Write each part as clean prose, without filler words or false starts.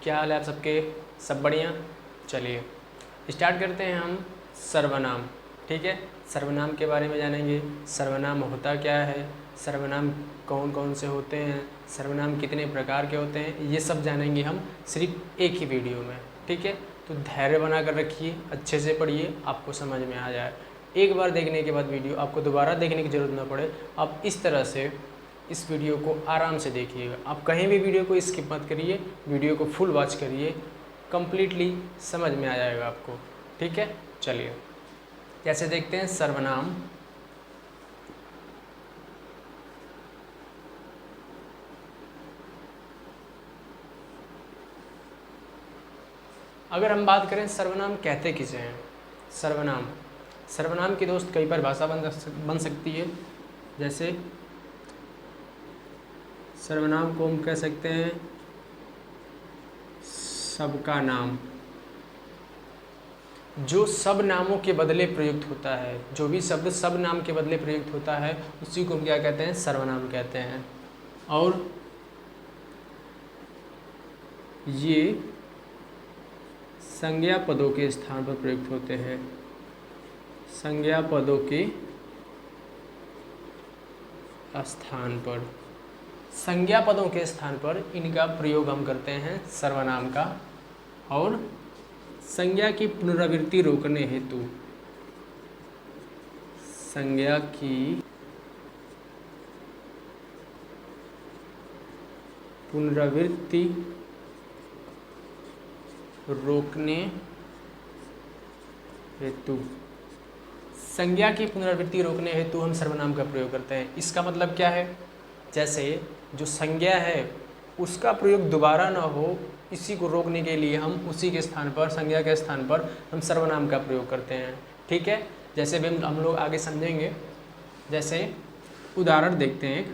क्या हाल है आप सबके? सब बढ़िया। चलिए स्टार्ट करते हैं हम सर्वनाम। ठीक है, सर्वनाम के बारे में जानेंगे। सर्वनाम होता क्या है, सर्वनाम कौन कौन से होते हैं, सर्वनाम कितने प्रकार के होते हैं, ये सब जानेंगे हम सिर्फ एक ही वीडियो में। ठीक है, तो धैर्य बना कर रखिए, अच्छे से पढ़िए, आपको समझ में आ जाए। एक बार देखने के बाद वीडियो आपको दोबारा देखने की ज़रूरत ना पड़े। आप इस तरह से इस वीडियो को आराम से देखिएगा। आप कहीं भी वीडियो को स्किप मत करिए, वीडियो को फुल वॉच करिए, कंप्लीटली समझ में आ जाएगा आपको। ठीक है, चलिए कैसे देखते हैं सर्वनाम। अगर हम बात करें सर्वनाम कहते किसे हैं, सर्वनाम सर्वनाम की दोस्त कई परिभाषा बन सकती है। जैसे सर्वनाम को हम कह सकते हैं सबका नाम, जो सब नामों के बदले प्रयुक्त होता है। जो भी शब्द सब नाम के बदले प्रयुक्त होता है उसी को हम क्या कहते हैं, सर्वनाम कहते हैं। और ये संज्ञा पदों के स्थान पर प्रयुक्त होते हैं। संज्ञा पदों के स्थान पर, संज्ञा पदों के स्थान पर इनका प्रयोग हम करते हैं सर्वनाम का। और संज्ञा की पुनरावृत्ति रोकने हेतु, संज्ञा की पुनरावृत्ति रोकने हेतु, संज्ञा की पुनरावृत्ति रोकने हेतु हम सर्वनाम का प्रयोग करते हैं। इसका मतलब क्या है, जैसे जो संज्ञा है उसका प्रयोग दोबारा ना हो, इसी को रोकने के लिए हम उसी के स्थान पर, संज्ञा के स्थान पर हम सर्वनाम का प्रयोग करते हैं। ठीक है, जैसे भी हम लोग आगे समझेंगे। जैसे उदाहरण देखते हैं,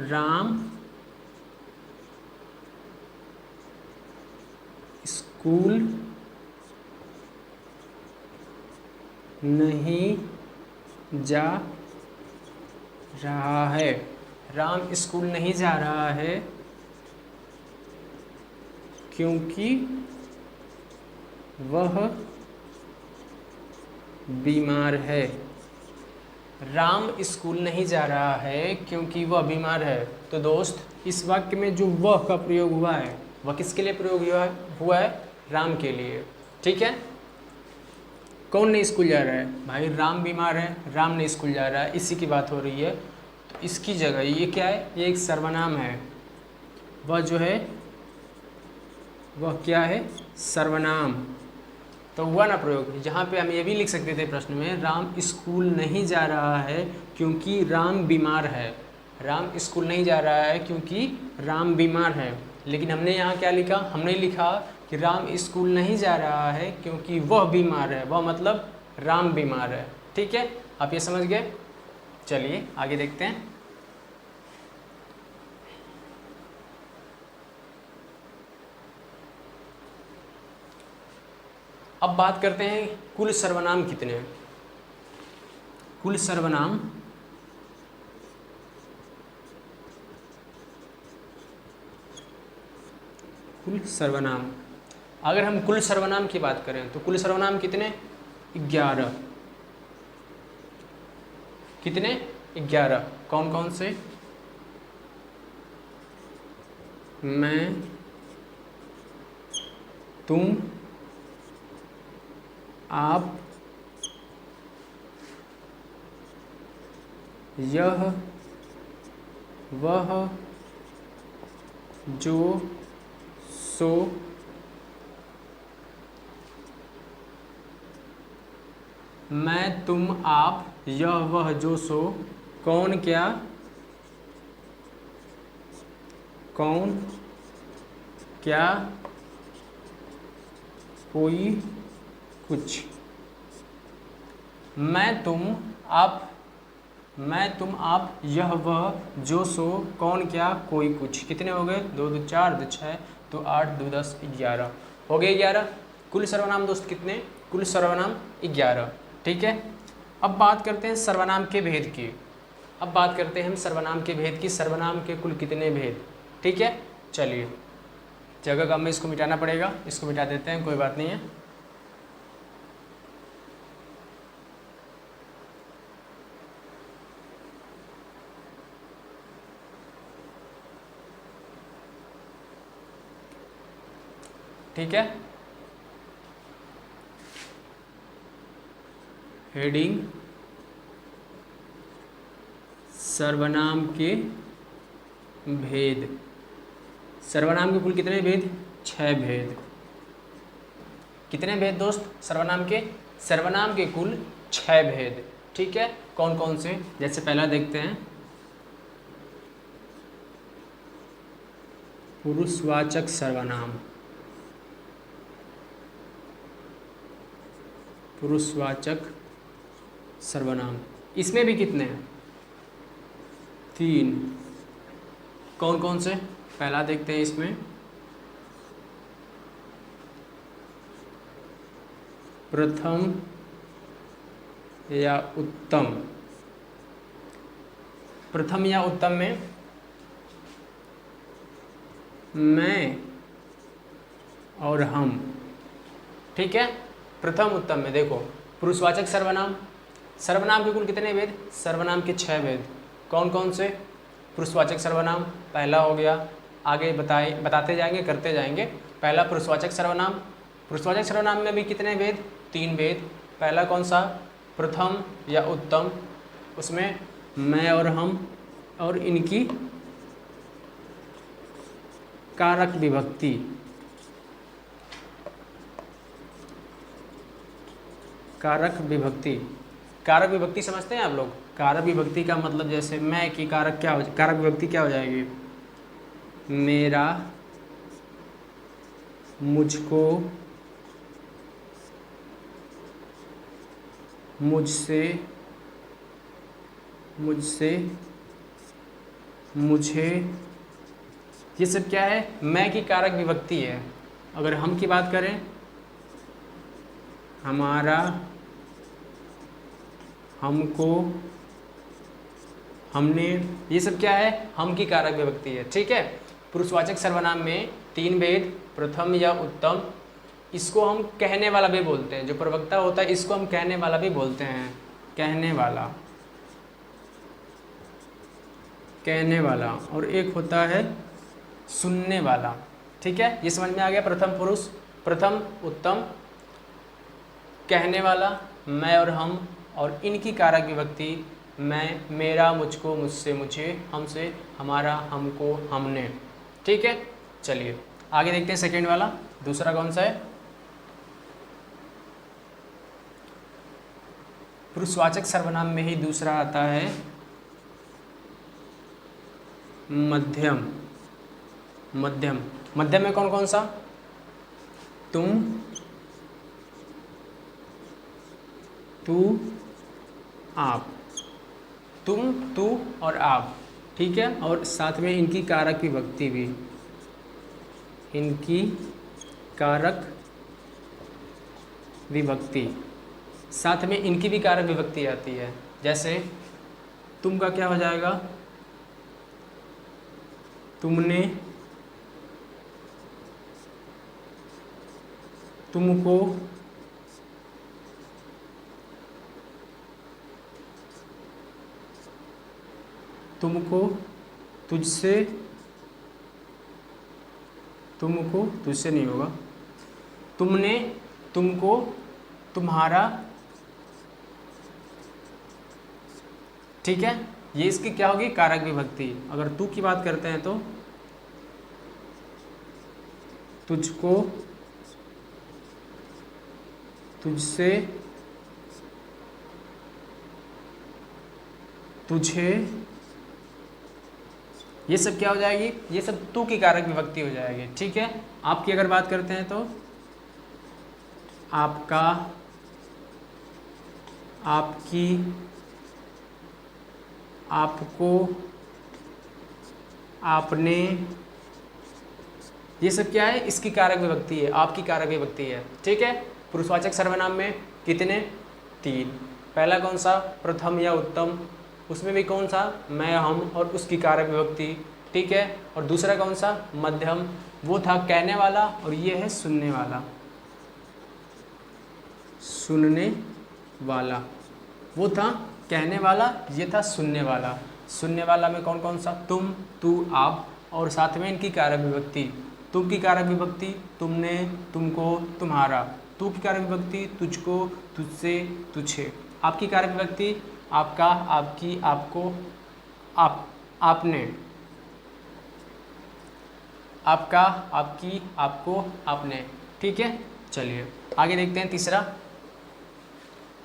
राम स्कूल नहीं जा रहा है। राम स्कूल नहीं जा रहा है क्योंकि वह बीमार है। राम स्कूल नहीं जा रहा है क्योंकि वह बीमार है। तो दोस्त इस वाक्य में जो वह का प्रयोग हुआ है वह किसके लिए प्रयोग हुआ है? राम के लिए। ठीक है, कौन नहीं स्कूल जा रहा है? भाई राम बीमार है, राम नहीं स्कूल जा रहा है, इसी की बात हो रही है। तो इसकी जगह ये क्या है, ये एक सर्वनाम है। वह जो है वह क्या है, सर्वनाम। तो हुआ ना प्रयोग। जहाँ पे हम ये भी लिख सकते थे प्रश्न में, राम स्कूल नहीं जा रहा है क्योंकि राम बीमार है। राम स्कूल नहीं जा रहा है क्योंकि राम बीमार है। लेकिन हमने यहाँ क्या लिखा, हमने लिखा कि राम स्कूल नहीं जा रहा है क्योंकि वह बीमार है। वह मतलब राम बीमार है। ठीक है, आप ये समझ गए। चलिए आगे देखते हैं। अब बात करते हैं कुल सर्वनाम कितने हैं। कुल सर्वनाम अगर हम कुल सर्वनाम की बात करें तो कुल सर्वनाम कितने? 11। कितने? 11। कौन कौन से? मैं, तुम, आप, यह, वह, जो, सो, मैं, तुम, आप, यह, वह, जो, सो, कौन, क्या, कौन, क्या, कोई, कुछ। मैं, तुम, आप, यह, वह, जो, सो, कौन, क्या, कोई, कुछ। कितने हो गए? 2 2 4 2 6 तो 8 2 10 11 हो गए। 11 कुल सर्वनाम दोस्त कितने? कुल सर्वनाम 11। ठीक है, अब बात करते हैं सर्वनाम के भेद की। अब बात करते हैं हम सर्वनाम के भेद की। सर्वनाम के कुल कितने भेद? ठीक है, चलिए जगह कम में इसको मिटाना पड़ेगा, इसको मिटा देते हैं, कोई बात नहीं है। ठीक है, हेडिंग सर्वनाम के भेद। सर्वनाम के कुल कितने भेद? 6 भेद। कितने भेद दोस्त? सर्वनाम के कुल 6 भेद। ठीक है, कौन कौन से? जैसे पहला देखते हैं, पुरुषवाचक सर्वनाम। पुरुषवाचक सर्वनाम, इसमें भी कितने हैं? 3। कौन कौन से? पहला देखते हैं इसमें, प्रथम या उत्तम। प्रथम या उत्तम में मैं और हम। ठीक है, प्रथम उत्तम में देखो पुरुषवाचक सर्वनाम। सर्वनाम के कुल कितने भेद? सर्वनाम के 6 भेद। कौन कौन से? पुरुषवाचक सर्वनाम पहला हो गया, आगे बताते जाएंगे, करते जाएंगे। पहला पुरुषवाचक सर्वनाम। पुरुषवाचक सर्वनाम में भी कितने भेद? 3 भेद। पहला कौन सा? प्रथम या उत्तम, उसमें मैं और हम और इनकी कारक विभक्ति। कारक विभक्ति, कारक विभक्ति समझते हैं आप लोग? कारक विभक्ति का मतलब जैसे मैं की कारक क्या हो, कारक विभक्ति क्या हो जाएगी? मेरा, मुझको, मुझसे, मुझसे, मुझे, ये सब क्या है? मैं की कारक विभक्ति है। अगर हम की बात करें, हमारा, हमको, हमने, ये सब क्या है? हम की कारक विभक्ति है। ठीक है, पुरुषवाचक सर्वनाम में 3 भेद, प्रथम या उत्तम। इसको हम कहने वाला भी बोलते हैं, जो प्रवक्ता होता है इसको हम कहने वाला भी बोलते हैं। कहने वाला, कहने वाला। और एक होता है सुनने वाला। ठीक है, ये समझ में आ गया? प्रथम पुरुष, प्रथम उत्तम, कहने वाला, मैं और हम, और इनकी कारक विभक्ति मैं, मेरा, मुझको, मुझसे, मुझे, हमसे, हमारा, हमको, हमने। ठीक है, चलिए आगे देखते हैं सेकेंड वाला। दूसरा कौन सा है? पुरुषवाचक सर्वनाम में ही दूसरा आता है मध्यम। मध्यम, मध्यम में कौन कौन सा? तुम, तू, आप। तुम, तू और आप। ठीक है, और साथ में इनकी कारक विभक्ति भी, इनकी कारक विभक्ति, साथ में इनकी भी कारक विभक्ति आती है। जैसे तुम का क्या हो जाएगा? तुमने, तुमको, तुमको, तुझसे, तुमको, तुझसे नहीं होगा, तुमने, तुमको, तुम्हारा। ठीक है, ये इसकी क्या होगी? कारक विभक्ति। अगर तू की बात करते हैं तो तुझको, तुझसे, तुझे, ये सब क्या हो जाएगी? ये सब तू की कारक विभक्ति हो जाएगी। ठीक है, आपकी अगर बात करते हैं तो आपका, आपकी, आपको, आपने, ये सब क्या है? इसकी कारक विभक्ति है, आपकी कारक विभक्ति है। ठीक है, पुरुषवाचक सर्वनाम में कितने? 3। पहला कौन सा? प्रथम या उत्तम, उसमें भी कौन सा? मैं, हम और उसकी कारक विभक्ति। ठीक है। और दूसरा कौन सा, मध्यम, वो था कहने वाला और ये है सुनने वाला। सुनने वाला, वो था कहने वाला, ये था सुनने वाला। सुनने वाला में कौन कौन सा, तुम, तू, आप, और साथ में इनकी कारक विभक्ति। तुम की कारक विभक्ति तुमने, तुमको, तुम्हारा। तू की कारक विभक्ति तुझको, तुझसे, तुझे। आपकी कारक विभक्ति आपका, आपकी, आपको, आप, आपने। आपका, आपकी, आपको, आपने। ठीक है, चलिए आगे देखते हैं। तीसरा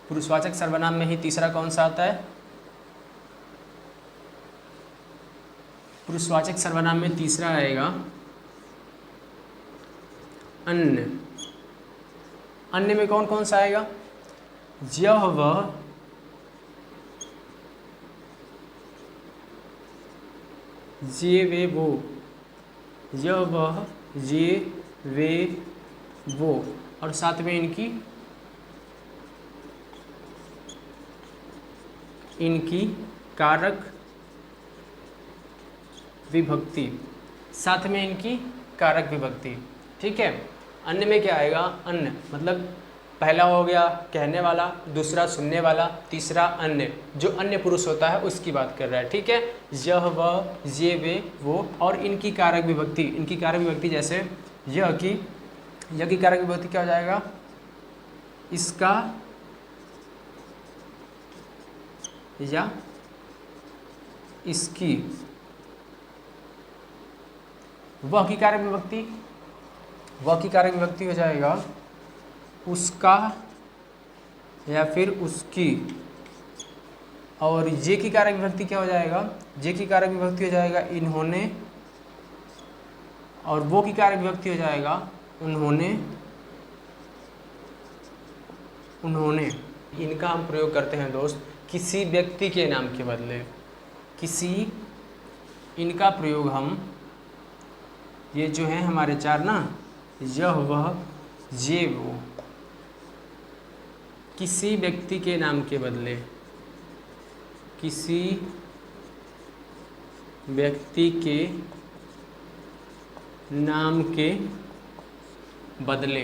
पुरुषवाचक सर्वनाम में ही तीसरा कौन सा आता है, पुरुषवाचक सर्वनाम में तीसरा आएगा अन्य। अन्य में कौन कौन सा आएगा, यह वह, ये वे वो, यह वह, ये वे वो, और साथ में इनकी कारक विभक्ति, साथ में इनकी कारक विभक्ति। ठीक है। अन्य में क्या आएगा, अन्य मतलब पहला हो गया कहने वाला, दूसरा सुनने वाला, तीसरा अन्य, जो अन्य पुरुष होता है उसकी बात कर रहा है। ठीक है, यह वह, ये वे वो, और इनकी कारक विभक्ति। इनकी कारक विभक्ति जैसे यह की कारक विभक्ति क्या हो जाएगा, इसका या इसकी। वह की कारक विभक्ति, वह की कारक विभक्ति हो जाएगा उसका या फिर उसकी। और ये की कारक विभक्ति क्या हो जाएगा, ये की कारक विभक्ति हो जाएगा इन्होंने, और वो की कारक विभक्ति हो जाएगा उन्होंने, उन्होंने। इनका हम प्रयोग करते हैं दोस्त किसी व्यक्ति के नाम के बदले, किसी, इनका प्रयोग हम, ये जो है हमारे चार ना, यह वह, ये वो, किसी व्यक्ति के नाम के बदले, किसी व्यक्ति के नाम के बदले,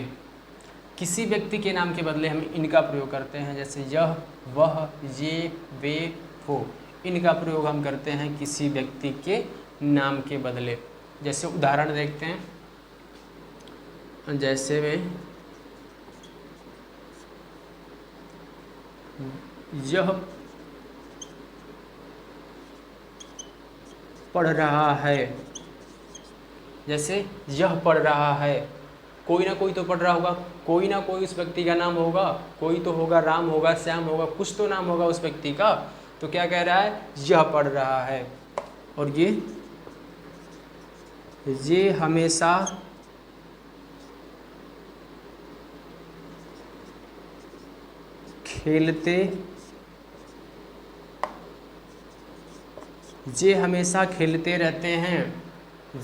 किसी व्यक्ति के नाम के बदले हम इनका प्रयोग करते हैं। जैसे यह वह, ये वे वो, इनका प्रयोग हम करते हैं किसी व्यक्ति के नाम के बदले। जैसे उदाहरण देखते हैं, जैसे में यह पढ़ रहा है, जैसे यह पढ़ रहा है, कोई ना कोई तो पढ़ रहा होगा, कोई ना कोई उस व्यक्ति का नाम होगा, कोई तो होगा, राम होगा, श्याम होगा, कुछ तो नाम होगा उस व्यक्ति का। तो क्या कह रहा है, यह पढ़ रहा है। और ये हमेशा खेलते, ये हमेशा खेलते रहते हैं,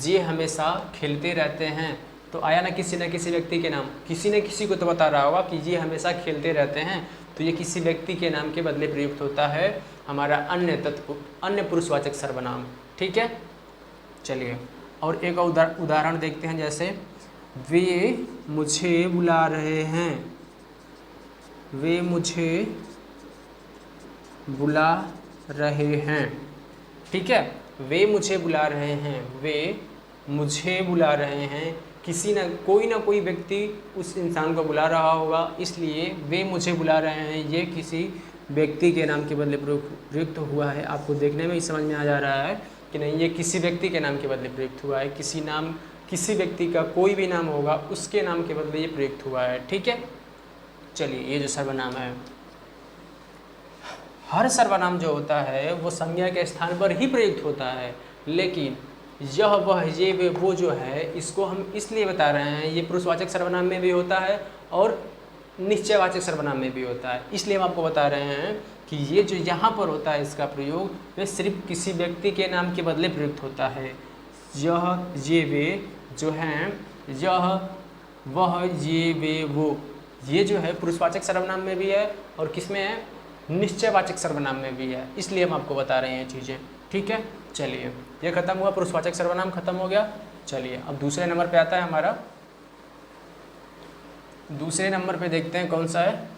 ये हमेशा खेलते रहते हैं। तो आया ना किसी न किसी व्यक्ति के नाम, किसी न किसी को तो बता रहा होगा कि ये हमेशा खेलते रहते हैं, तो ये किसी व्यक्ति के नाम के बदले प्रयुक्त होता है हमारा अन्य तत्व, अन्य पुरुषवाचक सर्वनाम। ठीक है, चलिए और एक उदाहरण देखते हैं। जैसे वे मुझे बुला रहे हैं, वे मुझे बुला रहे हैं। ठीक है, वे मुझे बुला रहे हैं, वे मुझे बुला रहे हैं, किसी न कोई व्यक्ति उस इंसान को बुला रहा होगा, इसलिए वे मुझे बुला रहे हैं ये किसी व्यक्ति के नाम के बदले प्रयुक्त हुआ है। आपको देखने में ही समझ में आ जा रहा है कि नहीं, ये किसी व्यक्ति के नाम के बदले प्रयुक्त हुआ है। किसी व्यक्ति का कोई भी नाम होगा उसके नाम के बदले ये प्रयुक्त हुआ है। ठीक है, चलिए ये जो सर्वनाम है, हर सर्वनाम जो होता है वो संज्ञा के स्थान पर ही प्रयुक्त होता है, लेकिन यह वह, ये वे वो जो है, इसको हम इसलिए बता रहे हैं, ये पुरुषवाचक सर्वनाम में भी होता है और निश्चयवाचक सर्वनाम में भी होता है। इसलिए हम आपको बता रहे हैं कि ये जो यहाँ पर होता है इसका प्रयोग, वह सिर्फ किसी व्यक्ति के नाम के बदले प्रयुक्त होता है। यह, ये वे जो हैं, यह वह, ये वे वो, ये जो है पुरुषवाचक सर्वनाम में भी है और किस में है, निश्चयवाचक सर्वनाम में भी है। इसलिए हम आपको बता रहे हैं चीज़ें। ठीक है, चलिए ये खत्म हुआ, पुरुषवाचक सर्वनाम खत्म हो गया। चलिए अब दूसरे नंबर पे आता है हमारा, दूसरे नंबर पे देखते हैं कौन सा है।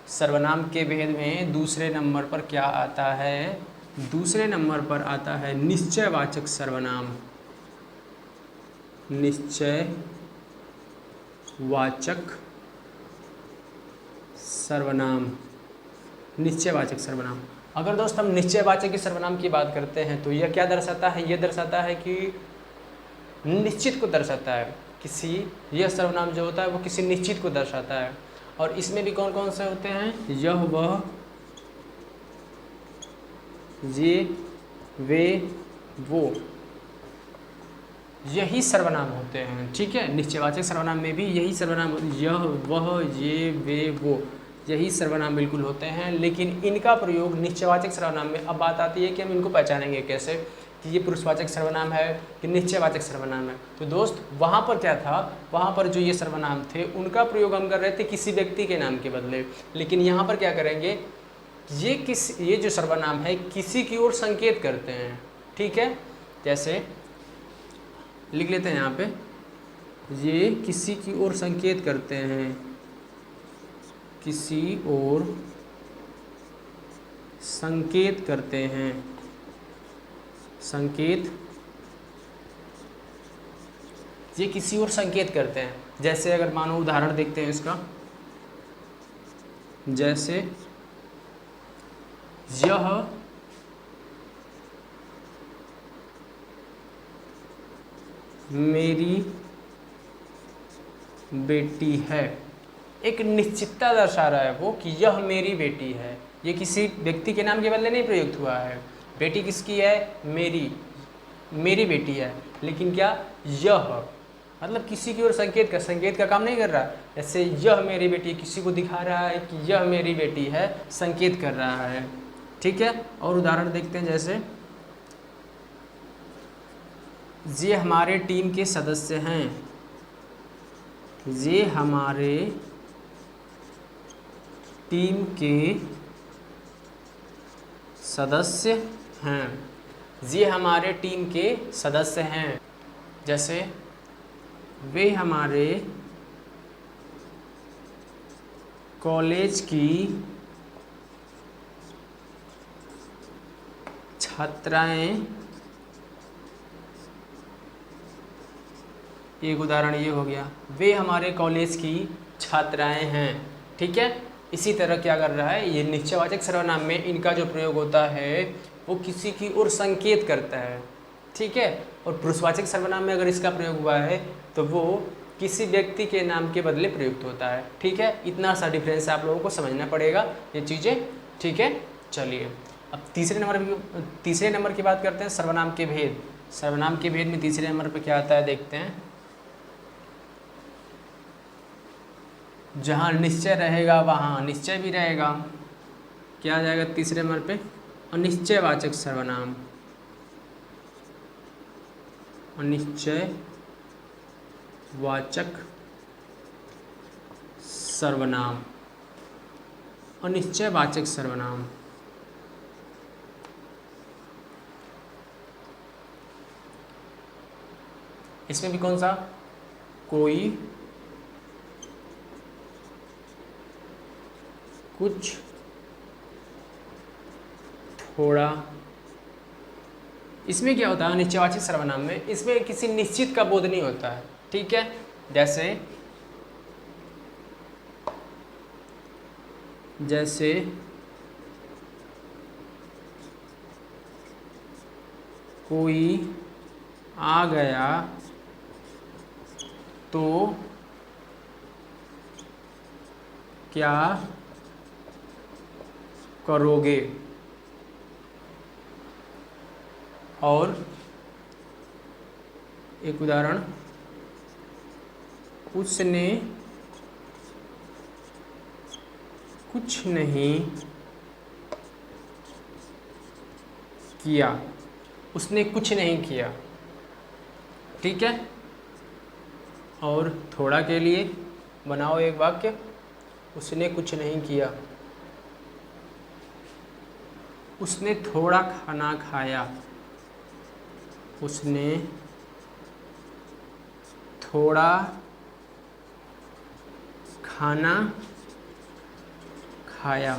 सर्वनाम के भेद में दूसरे नंबर पर क्या आता है? दूसरे नंबर पर आता है निश्चयवाचक सर्वनाम। निश्चयवाचक सर्वनाम, निश्चयवाचक सर्वनाम। अगर दोस्त हम निश्चयवाचक के सर्वनाम की बात करते हैं तो यह क्या दर्शाता है? यह दर्शाता है कि निश्चित को दर्शाता है। किसी, यह सर्वनाम जो होता है वो किसी निश्चित को दर्शाता है। और इसमें भी कौन कौन से होते हैं? यह, वह, ये, वे, वो, यही सर्वनाम होते हैं। ठीक है, निश्चयवाचक सर्वनाम में भी यही सर्वनाम, यह, वह, ये, वे, वो, यही सर्वनाम बिल्कुल होते हैं। लेकिन इनका प्रयोग निश्चयवाचक सर्वनाम में, अब बात आती है कि हम इनको पहचानेंगे कैसे कि ये पुरुषवाचक सर्वनाम है कि निश्चयवाचक सर्वनाम है। तो दोस्त वहाँ पर क्या था, वहाँ पर जो ये सर्वनाम थे उनका प्रयोग हम कर रहे थे किसी व्यक्ति के नाम के बदले। लेकिन यहाँ पर क्या करेंगे, ये जो सर्वनाम है किसी की ओर संकेत करते हैं। ठीक है, जैसे लिख लेते हैं यहाँ पे, ये किसी की ओर संकेत करते हैं, किसी ओर संकेत करते हैं, संकेत, ये किसी ओर संकेत करते हैं। जैसे अगर मानो उदाहरण देखते हैं इसका, जैसे यह मेरी बेटी है, एक निश्चितता दर्शा रहा है वो कि यह मेरी बेटी है। ये किसी व्यक्ति के नाम के बदले नहीं प्रयुक्त हुआ है। बेटी किसकी है? मेरी बेटी है। लेकिन क्या, यह मतलब किसी की ओर संकेत का काम नहीं कर रहा। जैसे यह मेरी बेटी, किसी को दिखा रहा है कि यह मेरी बेटी है, संकेत कर रहा है। ठीक है, और उदाहरण देखते हैं, जैसे ये हमारे टीम के सदस्य हैं, ये हमारे टीम के सदस्य हैं, ये हमारे टीम के सदस्य हैं। जैसे वे हमारे कॉलेज की छात्राएं, एक उदाहरण ये हो गया, वे हमारे कॉलेज की छात्राएं हैं। ठीक है, इसी तरह क्या कर रहा है, ये निश्चयवाचक सर्वनाम में इनका जो प्रयोग होता है वो किसी की ओर संकेत करता है। ठीक है, और पुरुषवाचक सर्वनाम में अगर इसका प्रयोग हुआ है तो वो किसी व्यक्ति के नाम के बदले प्रयुक्त होता है। ठीक है, इतना सा डिफरेंस आप लोगों को समझना पड़ेगा ये चीज़ें। ठीक है, चलिए अब तीसरे नंबर की बात करते हैं, सर्वनाम के भेद। सर्वनाम के भेद में तीसरे नंबर पर क्या आता है देखते हैं। जहाँ निश्चय रहेगा वहाँ निश्चय भी रहेगा। क्या आ जाएगा तीसरे नंबर पे? अनिश्चयवाचक सर्वनाम। अनिश्चयवाचक सर्वनाम, अनिश्चयवाचक सर्वनाम। इसमें भी कौन सा? कोई, कुछ, थोड़ा। इसमें क्या होता है अनिश्चयवाचक सर्वनाम में? इसमें किसी निश्चित का बोध नहीं होता है। ठीक है, जैसे कोई आ गया तो क्या करोगे, और एक उदाहरण, उसने कुछ नहीं किया, उसने कुछ नहीं किया। ठीक है, और थोड़ा के लिए बनाओ एक वाक्य, उसने कुछ नहीं किया, उसने थोड़ा खाना खाया। उसने थोड़ा खाना खाया।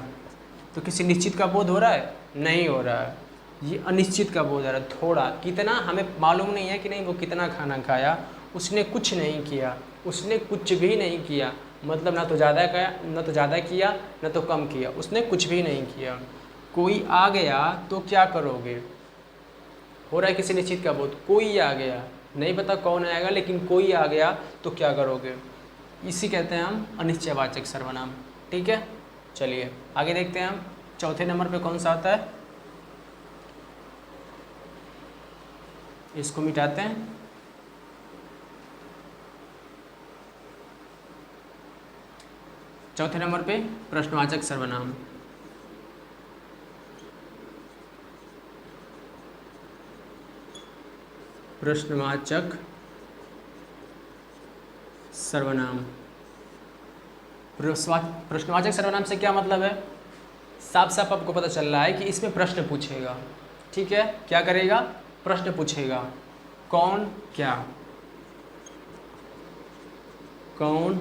तो किसी निश्चित का बोध हो रहा है? नहीं हो रहा है, ये अनिश्चित का बोध हो रहा है। थोड़ा, कितना हमें मालूम नहीं है कि नहीं वो कितना खाना खाया। उसने कुछ नहीं किया, उसने कुछ भी नहीं किया, मतलब ना तो ज़्यादा खाया, ना तो ज़्यादा किया, ना तो कम किया, उसने कुछ भी नहीं किया। कोई आ गया तो क्या करोगे? हो रहा है किसी निश्चित का बोध, कोई आ गया, नहीं पता कौन आएगा, लेकिन कोई आ गया तो क्या करोगे? इसी कहते हैं हम अनिश्चयवाचक सर्वनाम। ठीक है, चलिए आगे देखते हैं हम। चौथे नंबर पे कौन सा आता है? इसको मिटाते हैं। चौथे नंबर पे प्रश्नवाचक सर्वनाम। प्रश्नवाचक सर्वनाम। प्रश्नवाचक सर्वनाम से क्या मतलब है? साफ साफ आपको पता चल रहा है कि इसमें प्रश्न पूछेगा। ठीक है, क्या करेगा? प्रश्न पूछेगा। कौन क्या, कौन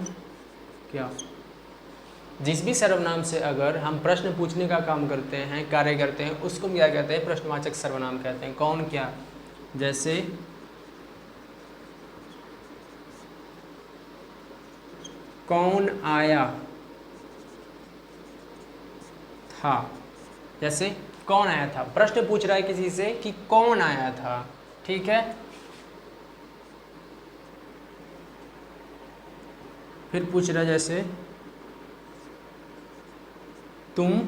क्या। जिस भी सर्वनाम से अगर हम प्रश्न पूछने का काम करते हैं, कार्य करते हैं, उसको क्या कहते हैं? प्रश्नवाचक सर्वनाम कहते हैं। कौन क्या, जैसे कौन आया था। जैसे कौन आया था, प्रश्न पूछ रहा है किसी से कि कौन आया था। ठीक है, फिर पूछ रहा है जैसे तुम,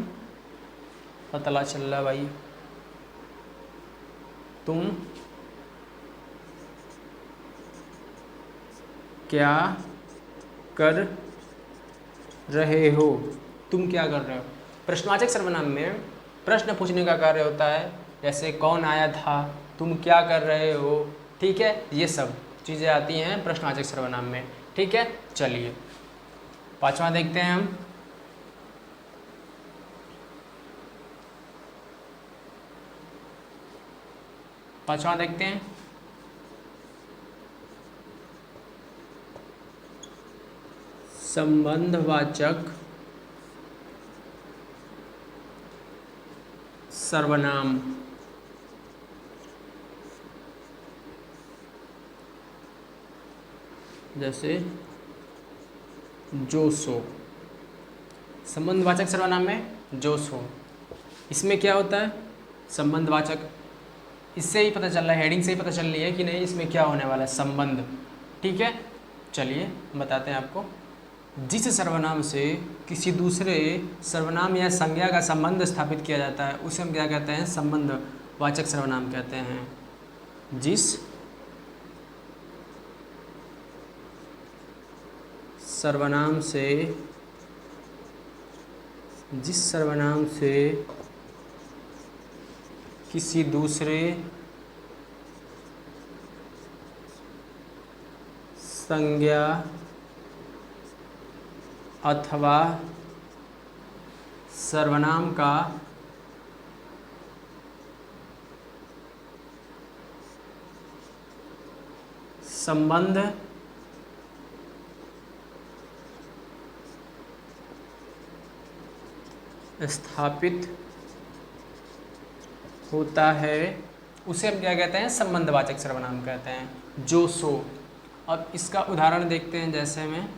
पता चल रहा भाई, तुम क्या कर रहे हो। तुम क्या कर रहे हो? प्रश्नवाचक सर्वनाम में प्रश्न पूछने का कार्य होता है। जैसे कौन आया था, तुम क्या कर रहे हो। ठीक है, ये सब चीज़ें आती हैं प्रश्नवाचक सर्वनाम में। ठीक है, चलिए पांचवा देखते हैं हम। पांचवा देखते हैं, संबंधवाचक सर्वनाम। जैसे जो सो। संबंधवाचक सर्वनाम में जो सो, इसमें क्या होता है? संबंधवाचक। इससे ही पता चल रहा है, हेडिंग से ही पता चल रही है कि नहीं इसमें क्या होने वाला है, संबंध। ठीक है, चलिए बताते हैं आपको। जिस सर्वनाम से किसी दूसरे सर्वनाम या संज्ञा का संबंध स्थापित किया जाता है उसे हम क्या कहते हैं? संबंधवाचक सर्वनाम कहते हैं। जिस सर्वनाम से किसी दूसरे संज्ञा अथवा सर्वनाम का संबंध स्थापित होता है उसे हम क्या कहते हैं? संबंधवाचक सर्वनाम कहते हैं। जो सो। अब इसका उदाहरण देखते हैं। जैसे में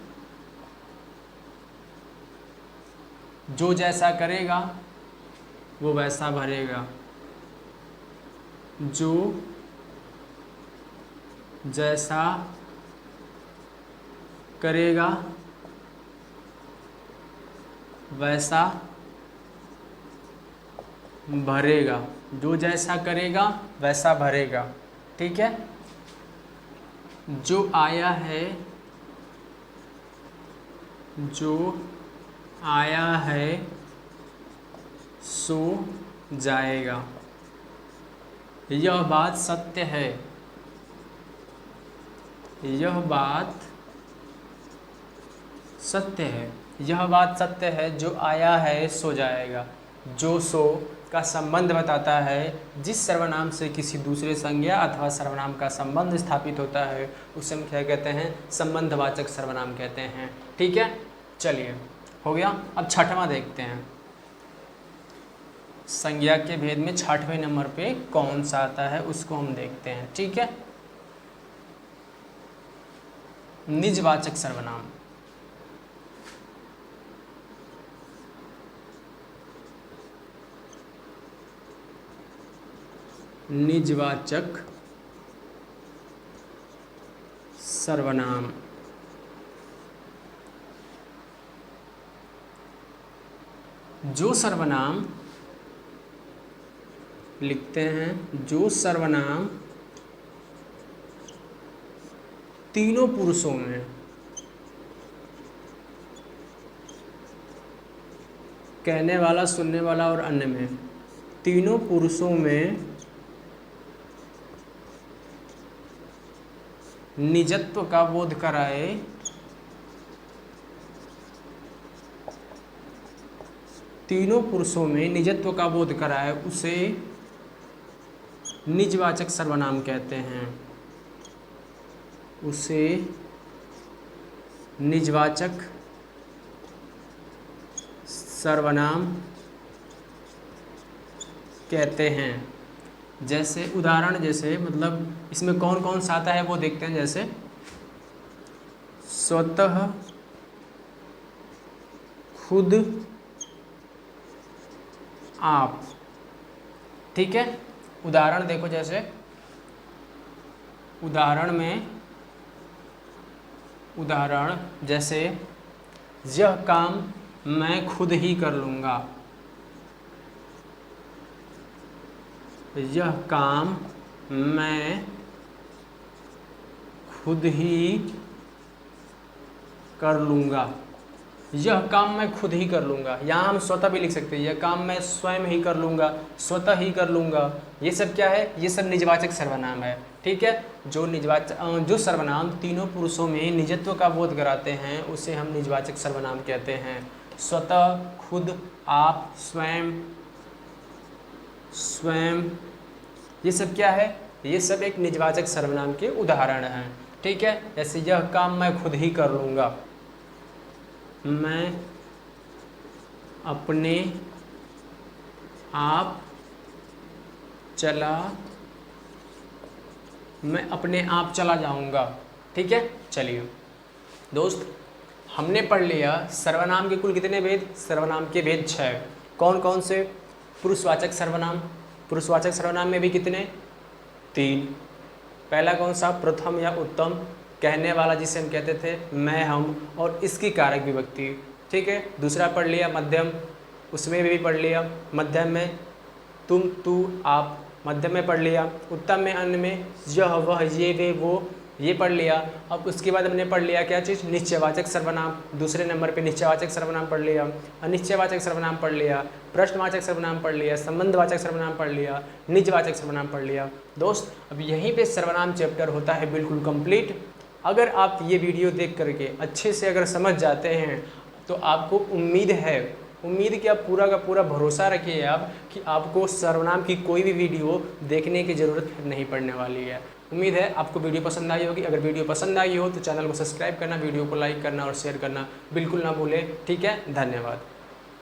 जो जैसा करेगा वो वैसा भरेगा। जो जैसा करेगा वैसा भरेगा। जो जैसा करेगा वैसा भरेगा। ठीक है, जो आया है, जो आया है सो जाएगा। यह बात सत्य है। यह बात सत्य है। यह बात सत्य है, जो आया है सो जाएगा। जो सो का संबंध बताता है। जिस सर्वनाम से किसी दूसरे संज्ञा अथवा सर्वनाम का संबंध स्थापित होता है उसे हम क्या कहते हैं? संबंधवाचक सर्वनाम कहते हैं। ठीक है, चलिए हो गया। अब छठवां देखते हैं। संज्ञा के भेद में छठवें नंबर पे कौन सा आता है उसको हम देखते हैं। ठीक है, निजवाचक सर्वनाम। निजवाचक सर्वनाम। जो सर्वनाम लिखते हैं, जो सर्वनाम तीनों पुरुषों में, कहने वाला, सुनने वाला और अन्य में, तीनों पुरुषों में निजत्व का बोध कराए, तीनों पुरुषों में निजत्व का बोध कराए उसे निजवाचक सर्वनाम कहते हैं। उसे निजवाचक सर्वनाम कहते हैं। जैसे उदाहरण, जैसे मतलब इसमें कौन कौन सा आता है वो देखते हैं। जैसे स्वतः, खुद, आप। ठीक है, उदाहरण देखो। जैसे उदाहरण जैसे यह काम मैं खुद ही कर लूँगा। यह काम मैं खुद ही कर लूँगा। यह काम मैं खुद ही कर लूँगा। यहाँ हम स्वतः भी लिख सकते हैं, यह काम मैं स्वयं ही कर लूँगा, स्वतः ही कर लूँगा। ये सब क्या है? ये सब निजवाचक सर्वनाम है। ठीक है, जो सर्वनाम तीनों पुरुषों में निजत्व का बोध कराते हैं उसे हम निजवाचक सर्वनाम कहते हैं। स्वतः, खुद, आप, स्वयं, ये सब क्या है? ये सब एक निजवाचक सर्वनाम के उदाहरण हैं। ठीक है, जैसे यह काम मैं खुद ही कर लूँगा, मैं अपने आप चला जाऊँगा। ठीक है, चलिए दोस्त, हमने पढ़ लिया सर्वनाम के कुल कितने भेद? सर्वनाम के भेद 6। कौन कौन से? पुरुषवाचक सर्वनाम। पुरुषवाचक सर्वनाम में भी कितने? 3। पहला कौन सा? प्रथम या उत्तम, कहने वाला जिसे हम कहते थे मैं, हम, और इसकी कारक विभक्ति। ठीक है, दूसरा पढ़ लिया मध्यम, उसमें भी पढ़ लिया। मध्यम में तुम, तू, आप, मध्यम में पढ़ लिया। उत्तम में, अन्य में यह, वह, ये, वे, वो, ये पढ़ लिया। अब उसके बाद हमने पढ़ लिया क्या चीज़? निश्चयवाचक सर्वनाम। दूसरे नंबर पे निश्चयवाचक सर्वनाम पढ़ लिया, अनिश्चयवाचक सर्वनाम पढ़ लिया, प्रश्नवाचक सर्वनाम पढ़ लिया, संबंधवाचक सर्वनाम पढ़ लिया, निजवाचक सर्वनाम पढ़ लिया। दोस्त, अब यहीं पे सर्वनाम चैप्टर होता है बिल्कुल कंप्लीट। अगर आप ये वीडियो देख करके अच्छे से अगर समझ जाते हैं तो आपको उम्मीद कि आप पूरा का पूरा भरोसा रखिए आप कि आपको सर्वनाम की कोई भी वीडियो देखने की ज़रूरत नहीं पड़ने वाली है। उम्मीद है आपको वीडियो पसंद आई होगी। अगर वीडियो पसंद आई हो तो चैनल को सब्सक्राइब करना, वीडियो को लाइक करना और शेयर करना बिल्कुल ना भूलें। ठीक है, धन्यवाद।